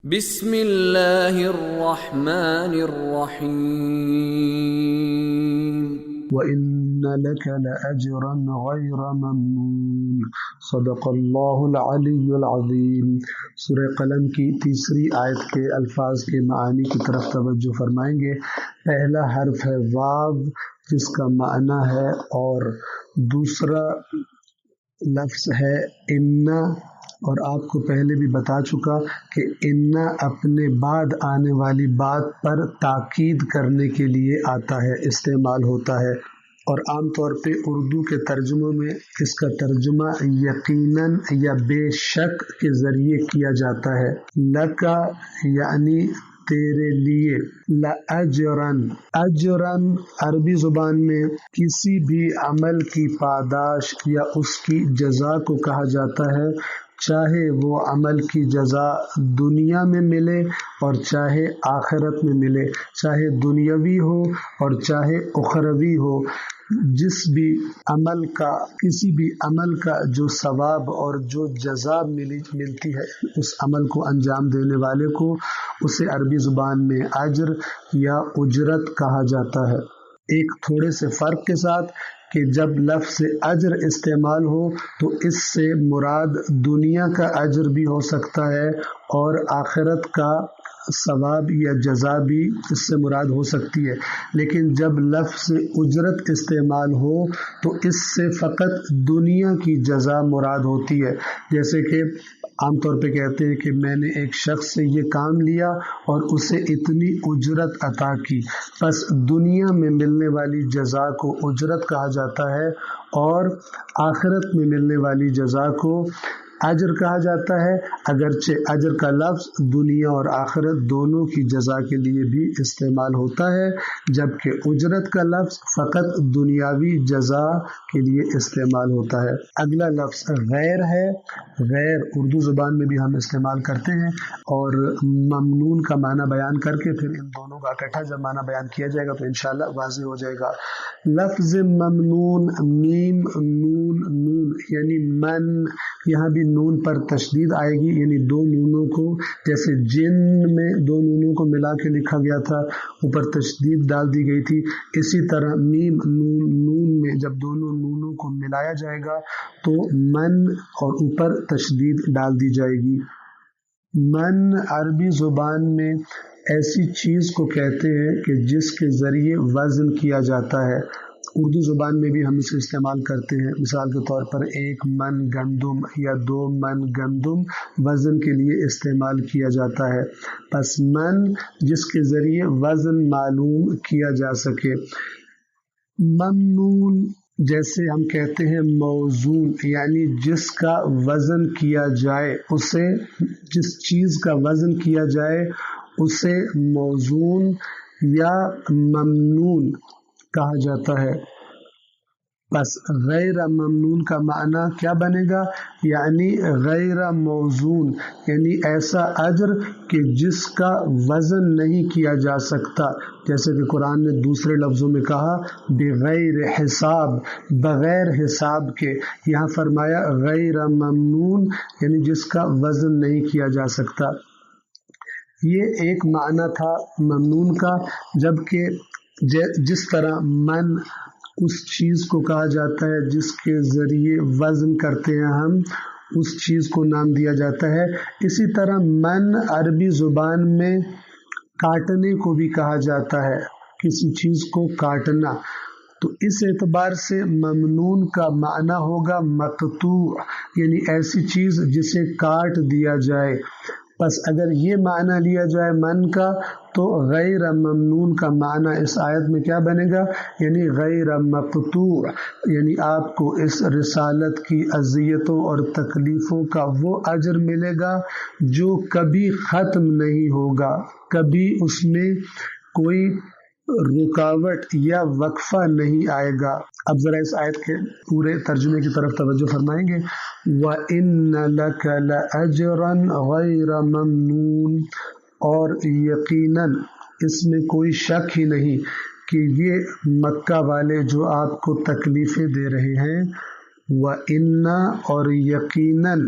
بسم اللہ الرحمن الرحیم وَإِنَّ لَكَ لَأَجْرًا غَيْرَ مَمْنُونٍ صدق اللہ العلی العظیم۔ سورہ قلم کی تیسری آیت کے الفاظ کے معانی کی طرف توجہ فرمائیں گے۔ پہلا حرف ہے واو جس کا معنی ہے اور، دوسرا لفظ ہے اِنَّ، اور آپ کو پہلے بھی بتا چکا کہ اِنَّ اپنے بعد آنے والی بات پر تاکید کرنے کے لیے آتا ہے، استعمال ہوتا ہے، اور عام طور پہ اردو کے ترجموں میں اس کا ترجمہ یقیناً یا بے شک کے ذریعے کیا جاتا ہے۔ لَکَ یعنی تیرے لیے، لَأَجْرًا، اجرًا عربی زبان میں کسی بھی عمل کی پاداش یا اس کی جزا کو کہا جاتا ہے، چاہے وہ عمل کی جزا دنیا میں ملے اور چاہے آخرت میں ملے، چاہے دنیاوی ہو اور چاہے اخروی ہو، کسی بھی عمل کا جو ثواب اور جو جزا ملتی ہے اس عمل کو انجام دینے والے کو، اسے عربی زبان میں اجر یا اجرت کہا جاتا ہے۔ ایک تھوڑے سے فرق کے ساتھ کہ جب لفظ اجر استعمال ہو تو اس سے مراد دنیا کا اجر بھی ہو سکتا ہے اور آخرت کا ثواب یا جزا بھی اس سے مراد ہو سکتی ہے، لیکن جب لفظ اجرت استعمال ہو تو اس سے فقط دنیا کی جزا مراد ہوتی ہے، جیسے کہ عام طور پہ کہتے ہیں کہ میں نے ایک شخص سے یہ کام لیا اور اسے اتنی اجرت عطا کی، بس دنیا میں ملنے والی جزا کو اجرت کہا جاتا ہے اور آخرت میں ملنے والی جزا کو اجر کہا جاتا ہے، اگرچہ اجر کا لفظ دنیا اور آخرت دونوں کی جزا کے لیے بھی استعمال ہوتا ہے، جبکہ اجرت کا لفظ فقط دنیاوی جزا کے لیے استعمال ہوتا ہے۔ اگلا لفظ غیر ہے۔ غیر اردو زبان میں بھی ہم استعمال کرتے ہیں، اور ممنون کا معنی بیان کر کے پھر ان دونوں کا اکٹھا جب معنی بیان کیا جائے گا تو انشاءاللہ واضح ہو جائے گا۔ لفظ ممنون، میم نون نون یعنی من، یہاں بھی نون پر تشدید آئے گی، یعنی دو نونوں کو، جیسے جن میں دو نونوں کو ملا کے لکھا گیا تھا اوپر تشدید ڈال دی گئی تھی، اسی طرح میم نون نون میں جب دونوں نونوں کو ملایا جائے گا تو من اور اوپر تشدید ڈال دی جائے گی۔ من عربی زبان میں ایسی چیز کو کہتے ہیں کہ جس کے ذریعے وزن کیا جاتا ہے۔ اردو زبان میں بھی ہم اسے استعمال کرتے ہیں، مثال کے طور پر 1 من گندم یا 2 من گندم وزن کے لیے استعمال کیا جاتا ہے۔ پس من جس کے ذریعے وزن معلوم کیا جا سکے۔ ممنون جیسے ہم کہتے ہیں موزون، یعنی جس کا وزن کیا جائے، جس چیز کا وزن کیا جائے اسے موزون یا ممنون کہا جاتا ہے۔ بس غیر ممنون کا معنی کیا بنے گا؟ یعنی غیر موزون، یعنی ایسا اجر کہ جس کا وزن نہیں کیا جا سکتا، جیسے کہ قرآن نے دوسرے لفظوں میں کہا بغیر حساب، بغیر حساب کے، یہاں فرمایا غیر ممنون یعنی جس کا وزن نہیں کیا جا سکتا۔ یہ ایک معنی تھا ممنون کا، جبکہ جس طرح من اس چیز کو کہا جاتا ہے جس کے ذریعے وزن کرتے ہیں ہم، اس چیز کو نام دیا جاتا ہے، اسی طرح من عربی زبان میں کاٹنے کو بھی کہا جاتا ہے، کسی چیز کو کاٹنا، تو اس اعتبار سے ممنون کا معنی ہوگا مقطوع، یعنی ایسی چیز جسے کاٹ دیا جائے۔ بس اگر یہ معنی لیا جائے من کا تو غیر ممنون کا معنی اس آیت میں کیا بنے گا؟ یعنی غیر مقطوع، یعنی آپ کو اس رسالت کی اذیتوں اور تکلیفوں کا وہ اجر ملے گا جو کبھی ختم نہیں ہوگا، کبھی اس میں کوئی رکاوٹ یا وقفہ نہیں آئے گا۔ اب ذرا اس آیت کے پورے ترجمے کی طرف توجہ فرمائیں گے۔ وَإِنَّ لَكَ لَأَجْرًا غَيْرَ مَمْنُونٍ، اور یقیناً اس میں کوئی شک ہی نہیں کہ یہ مکہ والے جو آپ کو تکلیفیں دے رہے ہیں، وَإِنَّ اور یقیناً